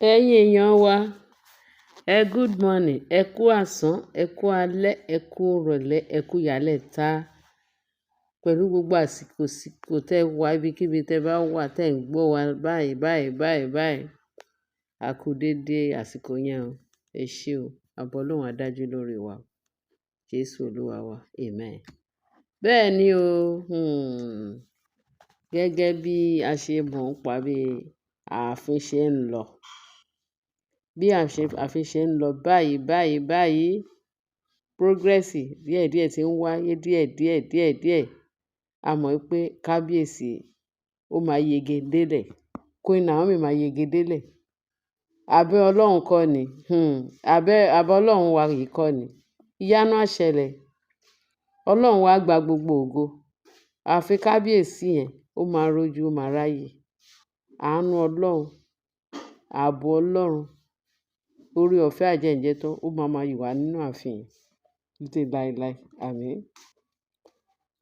Ẹ̀yin èèyàn wa, good morning, ẹ kú àsán, ẹ kú alẹ́, ẹ kú ìrọ̀lẹ́, ẹ kú ìyálẹ̀ta. Pẹ̀lú gbogbo àsìkò tẹ wá ibikíbi tẹ bá wà tẹ ń gbọ́ wa báyìí. A kú dédé àsìkò yẹn o. Ẹ ṣé o. Àbọ̀ Ọlọ́run á dájú lórí wa. Jésù Olúwa wa. Amen. Bẹ́ẹ̀ ni o, gẹ́gẹ́ bí a ṣe mọ̀ ń pa bí ààfin ṣe ń lọ. Bí ààfin ṣe ń lọ báyìí, progress díẹ̀díẹ̀ ti ń wáyé díẹ̀díẹ̀. A mọ̀ pé kábíyèsí ó máa yege délẹ̀. Queen Naomi máa yege délẹ̀. Àbẹ́ Ọlọ́run kọ́ ni. Àbẹ́ Ọlọ́run wa yìí kọ́ ni. Ìyanu á ṣẹlẹ̀. Ọlọ́run wa gba gbogbo ògo. Ààfin kábíyèsí yẹn ó máa rojú, ó máa ráyè. Àánú Ọlọ́run, ààbò Ọlọ́run, oore ọ̀fẹ́ àjẹ́ǹjẹ́ tán ó máa wà nínú ààfin yìí títí láéláé. Àmín.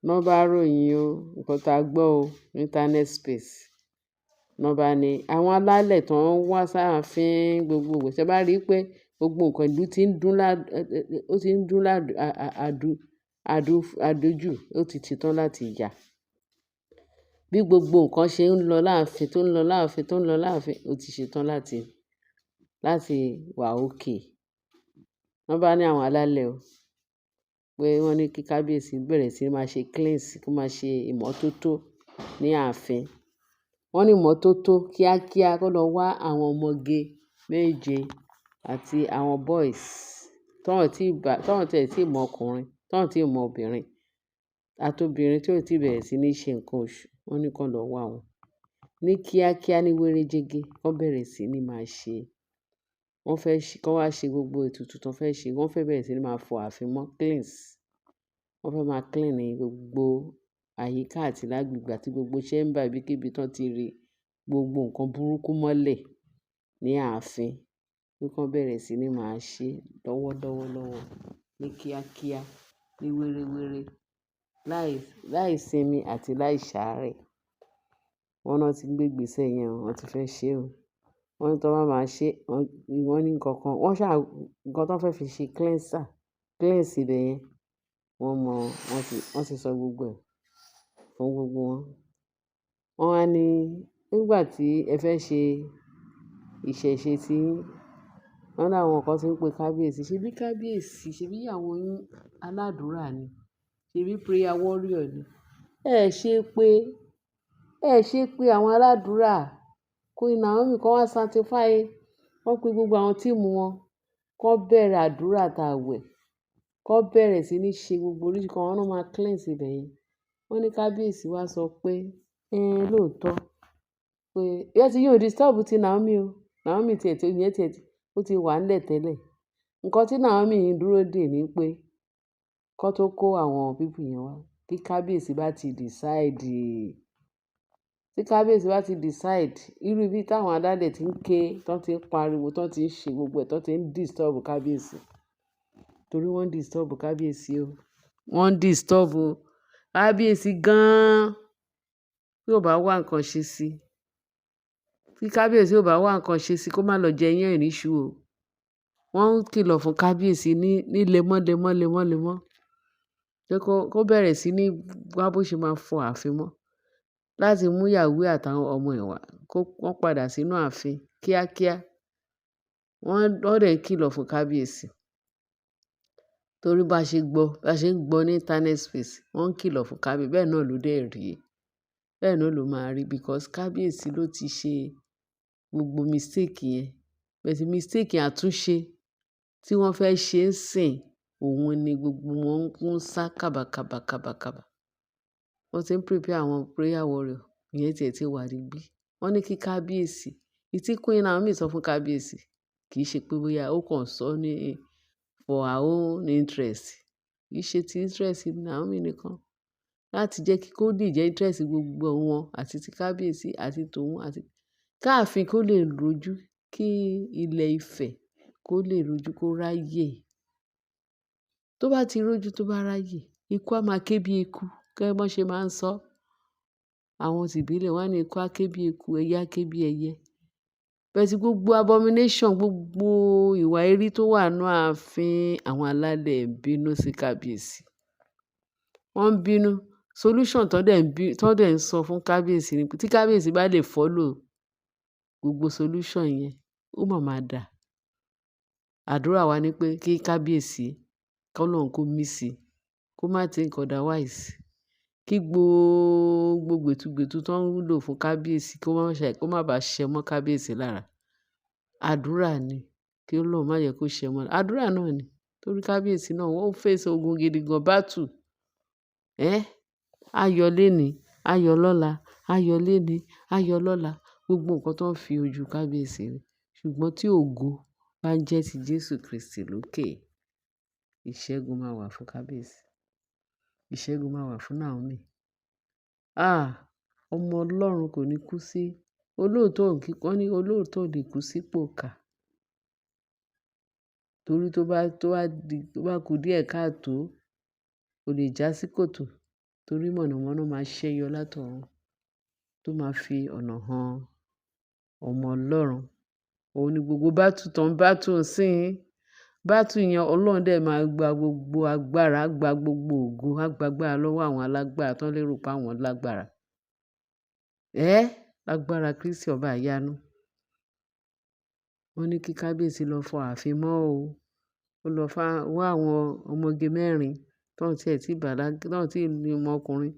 Ná bá ròyìn o, nǹkan tá a gbọ́ o ní internet space. Ná bá ní àwọn alálẹ̀ tó ń wá sáàfin gbogbo ìgbà. Ṣé bá rí i pé gbogbo nǹkan ìlú ti ń dún àdójù, ó ti ṣetán láti yà. Bí gbogbo nǹkan ṣe ń lọ láàfin, ó ti ṣetán láti wà okay. Wọ́n bá ní àwọn alálẹ̀ o, pé wọ́n ní kí kábíyèsí bẹ̀rẹ̀ sí máa ṣe cleanse, kó máa ṣe ìmọ́tótó ní ààfin. Wọ́n ní ìmọ́tótó kíákíá kó lọ wá àwọn ọmọge méje àti àwọn boys tọ́n tẹ̀ tí mọ ọkùnrin, tọ́n tí mọ obìnrin, àti obìnrin tí ò tí bẹ̀rẹ̀ sí ní ṣe nǹkan oṣù. Wọ́n ní kó lọ wá wọn. Ní kíákíá ní wéré-jẹgẹ, wọ́n bẹ̀rẹ̀ sí ní máa ṣe. Wọ́n fẹ́ kó wá ṣe gbogbo ètùtù tó fẹ́ ṣe. Wọ́n fẹ́ bẹ̀rẹ̀ sí ní máa fọ ààfin mọ́, cleanse. Wọ́n fẹ́ máa clean ní gbogbo àyíká àti lágbègbè àti gbogbo chamber ibikíbi tán ti rí gbogbo nǹkan burúkú mọ́lẹ̀ ní ààfin. Pé kán bẹ̀rẹ̀ sí ní máa ṣe lọ́wọ́ ní kíákíá, ní wéré, láì sinmi àti láì ṣàárẹ̀. Wọ́n náà ti gbé ìgbésẹ̀ yẹn o, wọ́n ti fẹ́ ṣe o. Wọ́n ní tí wọ́n bá máa ṣe, wọ́n ní nǹkan kan. Nǹkan tó fẹ́ fi ṣe cleanse ibẹ̀ yẹn, wọ́n ti sọ gbogbo ẹ̀ fún gbogbo wọn. Wọ́n wá ní nígbà tí ẹ fẹ́ ṣe ìṣẹ̀ṣe tí yín, wọ́n láwọn kan tí ń pe kábíyèsí. Ṣebí kábíyèsí, ṣebí ìyàwó yín aládùúrà ni? Ṣebí prayer warrior ni? Ẹ ṣe pé àwọn aládùúrà Queen Naomi kan wá sanctify, wọ́n pe gbogbo àwọn tíìmù wọn, kán bẹ̀rẹ̀ àdúrà tàwẹ̀, kán bẹ̀rẹ̀ sí ní ṣe gbogbo oríṣi kan, wọ́n náà máa cleanse ibẹ̀ yẹn. Wọ́n ní kábíyèsí wá sọ pé lóòótọ́ pé ìyẹn tí yóò disturb ti Naomi o. Naomi ó ti wà ńlẹ̀ tẹ́lẹ̀. Nǹkan tí Naomi ń dúró dè ni pé kán tó kó àwọn people yẹn wá, kí kábíyèsí bá ti decide. Tí kábíyèsí bá ti decide, irú ibi táwọn alálẹ̀ ti ń ké, tán ti ń pariwo, tán ti ń ṣe gbogbo ẹ̀, tán ti ń disturb kábíyèsí. Torí wọ́n ń disturb kábíyèsí o. Wọ́n ń disturb kábíyèsí gan-an. Tí ò bá wá nǹkan ṣe sí. Tí kábíyèsí ò bá wá nǹkan ṣe sí, kó má lọ jẹ iyán ìríṣu o. Wọ́n ń kìlọ̀ fún kábíyèsí ní lemọ́. Pé kó bẹ̀rẹ̀ sí ní wá bó ṣe máa fọ ààfin mọ́. Láti mú ìyàwó àtàwọn ọmọ ẹ̀ wá, wọ́n padà sínú ààfin kíákíá. Wọ́n dẹ̀ ń kìlọ̀ fún kábíyèsí. Torí bá ṣe ń gbọ́ ní internet space, wọ́n ń kìlọ̀ fún kábíyèsí. Bẹ́ẹ̀ náà ló dẹ̀ rí. Bẹ́ẹ̀ náà ló máa rí because kábíyèsí ló ti ṣe gbogbo mistake yẹn. Bẹ́ẹ̀ mistake àtúnṣe tí wọ́n fẹ́ ṣe ń sìn, òun ni gbogbo wọn ń sá kàbàkàbà. Wọ́n ti ń prepare àwọn prayer warrior. Ìyẹn ti wà níbí. Wọ́n ní kí kábíyèsí. Ìtí Queen Naomi sọ fún kábíyèsí kì í ṣe pé bóyá ó kàn sọ ní for her own interest. Kì í ṣe ti interest Naomi nìkan. Láti jẹ́ kí kó lè jẹ́ interest gbogbo wọn àti ti kábíyèsí àti tòun àti káàfin kó lè rojú, kí ilẹ̀ Ifẹ̀ kó lè rojú, kó ráyè. Tó bá ti rojú, tó bá ráyè, ikú á máa ké bí eku. Gẹ́gẹ́ bí wọ́n ṣe máa ń sọ. Àwọn tìbílẹ̀ wọ́n á ní ikú á ké bí eku, ẹyẹ á ké bí ẹyẹ. But gbogbo abomination, gbogbo ìwà èérí tó wà nínú ààfin àwọn alálẹ̀ ń bínú sí kábíyèsí. Wọ́n ń bínú. Solution tán dẹ̀ ń sọ fún kábíyèsí ni pé tí kábíyèsí bá lè follow gbogbo solution yẹn, ó máa dà. Àdúrà wa ni pé kí kábíyèsí, k'Ọlọ́run kó mí sí i, kó má think otherwise. Kí gbogbo gbètùgbètù tán ń lò fún kábíyèsí kó má bàá ṣẹ mọ́ kábíyèsí lára. Àdúrà ni kí Ọlọ́run má jẹ́ kó ṣẹ mọ́. Àdúrà náà ni torí kábíyèsí náà wọ́n face ogun gidi gan, battle. Ayọ̀ lénìí, ayọ̀ lọ́la, ayọ̀ lénìí, ayọ̀ lọ́la. Gbogbo nǹkan tó ń fi ojú kábíyèsí rí. Ṣùgbọ́n tí ògo bá ń jẹ́ ti Jésù Kristi lókè, ìṣẹ́gun máa wà fún kábíyèsí. Ìṣẹ́gun máa wà fún Naomi. Ọmọ Ọlọ́run kò ní kú sí, wọ́n ní olóòótọ́ ò lè kú sípò ìkà. Torí tó bá kù díẹ̀ káàtó, ó lè já sí kòtò. Torí mọ̀nàmọ́ná máa ṣẹ́ yọ látọ̀run tó máa fi ọ̀nà hàn ọmọ Ọlọ́run. Òun ni gbogbo battle tán battle ńsìnyí. Battle yẹn Ọlọ́run dẹ̀ máa gba gbogbo agbára, á gba gbogbo ògo, á gba agbára lọ́wọ́ àwọn alágbára tán lérò pé àwọn lágbára. Lágbára Kristi ọba ìyanu. Wọ́n ní kí kábíyèsí lọ fọ ààfin mọ́ o. Ó lọ wá àwọn ọmọge 4 tán ò tí ní ọmọ ọkùnrin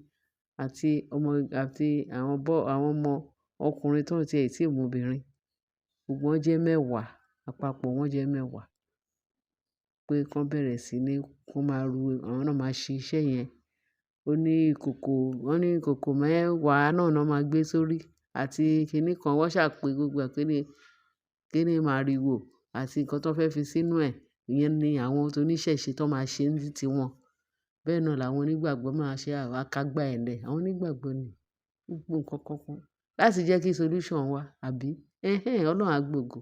àti àwọn ọmọ ọkùnrin tán ò tí mọ obìnrin. Gbogbo wọn jẹ́ 10, àpapọ̀ wọn jẹ́ 10. Pé kán bẹ̀rẹ̀ sí ní kán máa àwọn náà máa ṣe iṣẹ́ yẹn. Wọ́n ní ìkòkò 10 náà máa gbé sórí àti kiní kan. Wọ́n ṣà pé gbogbo ẹ̀ kíni màrìwò àti nǹkan tán fẹ́ fi sínú ẹ̀. Ìyẹn ni àwọn oníṣẹ̀ṣe tán máa ṣe ní titi wọn. Bẹ́ẹ̀ náà làwọn onígbàgbọ́ máa ṣe àkágbá ẹ̀ lẹ̀. Àwọn onígbàgbọ́ ni gbogbo nǹkan kankan láti jẹ́ kí solution wá, àbí? Ọlọ́run á gbògo.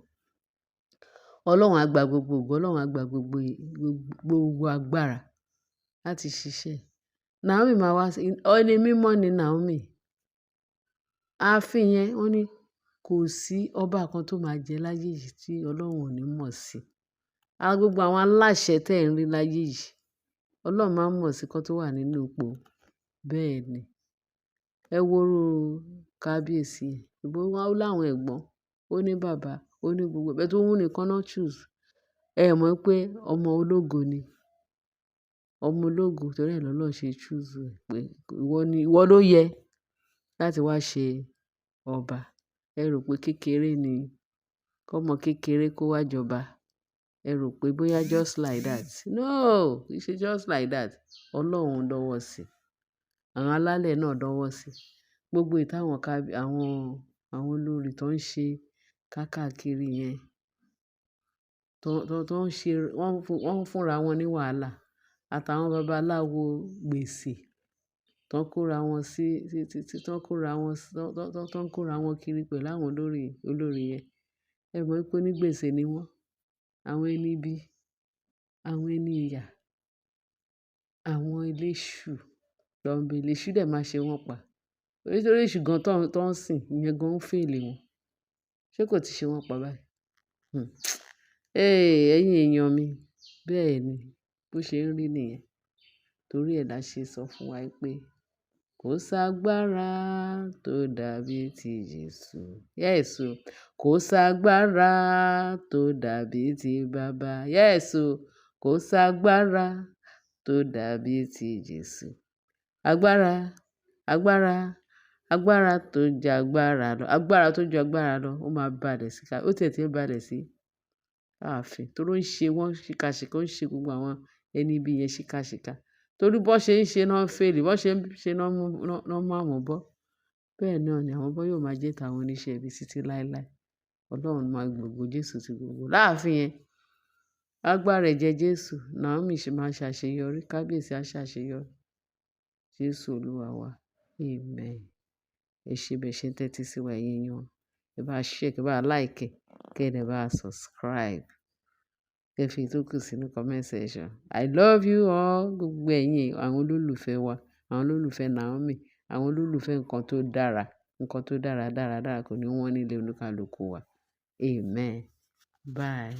Ọlọ́run á gba gbogbo ògo. Ọlọ́run á gba gbogbo agbára láti ṣiṣẹ́. Naomi máa wá ẹni mímọ́ ni Naomi. Ààfin yẹn wọ́n ní kò sí ọba kan tó máa jẹ láyé yìí tí Ọlọ́run ò ní mọ̀ sí. Gbogbo àwọn aláṣẹ tẹ́ ẹ̀ ń rí láyé yìí, Ọlọ́run máa ń mọ̀ sí kán tó wà nínú ipò. Bẹ́ẹ̀ ni. Ẹ wo irú kábíyèsí yẹn. Ṣùgbọ́n ó láwọn ẹ̀gbọ́n, ó ní bàbá, ó ní gbogbo ẹ̀. But òun nìkan náà choose. Ẹ mọ̀ pé ọmọ ológo ni. Ọmọ ológo torí ẹ̀ lọ́lọ́run ṣe choose ẹ̀ pé ìwọ ló yẹ láti wá ṣe ọba. Ẹ rò pé kékeré ni kọ́mọ kékeré kó wá jọba. Ẹ rò pé bóyá just like that. No, kì í ṣe just like that. Ọlọ́run dọ́wọ́ sí i. Àwọn alálẹ̀ náà dọ́wọ́ sí i. Gbogbo èyí táwọn àwọn olórí tó ń ṣe káàkiri yẹn, tó ń ṣe, wọ́n ń fúnra wọn ní wàhálà. Àtàwọn babaláwo gbèsè tó ń kóra wọn kiri pẹ̀lú àwọn olórí yẹn. Ẹ mọ̀ pé onígbèsè ni wọ́n. Àwọn ẹni ibi, àwọn ẹni ìyà, àwọn eléṣù. Lọ́nbẹ̀ èṣù dẹ̀ máa ṣe wọ́n pa. Nítorí èṣù gan tó ń sìn, ìyẹn gan ń fail wọn. Ṣé kò ti ṣe wọ́n pa báyìí? Ẹ̀yin èèyàn mi, bẹ́ẹ̀ ni bó ṣe ń rí nìyẹn. Torí ẹ̀ la ṣe sọ fún wa pé kò ságbára tó dàbí ti Jésù. Yes o. Kò ságbára tó dàbí ti Baba. Yes o. Kò ságbára tó dàbí ti Jésù. Agbára tó ju agbára lọ. Agbára tó ju agbára lọ. Ó máa balẹ̀ sí ó tiẹ̀ tí ń balẹ̀ sí ààfin. Torí ó ń ṣe wọ́n ṣìkàṣìkà, ó ń ṣe gbogbo àwọn ẹni ibi yẹn ṣìkàṣìkà. Torí bó ṣe ń ṣe náà ń fail, bó ṣe ń ṣe náà mú àwọn bọ́. Bẹ́ẹ̀ náà ni àwọn bọ́ yóò máa jẹ́ tàwọn oníṣẹ́ ibi títí láéláé. Ọlọ́run máa gbògo Jésù ti gbogbo. Láàfin yẹn, agbára ẹ̀jẹ̀ Jésù, Naomi máa ṣàṣeyọrí, kábíyèsí á ṣàṣeyọrí. Jésù Olúwa wa. Amen. Ẹ ṣé bẹ́ẹ̀ ṣe ń tẹ́tí sí wa ẹ̀yin èèyàn. Ẹ bá share, kí ẹ bá like, kí ẹ dẹ̀ bá subscribe. Kí ẹ fi ìtókù sínú comment section. I love you all. Gbogbo ẹ̀yin àwọn olólùfẹ́ wa, àwọn olólùfẹ́ Naomi, àwọn olólùfẹ́ nǹkan tó dára dára kò ní wọ́n nílé olúkálùkù wa. Amen. Bye.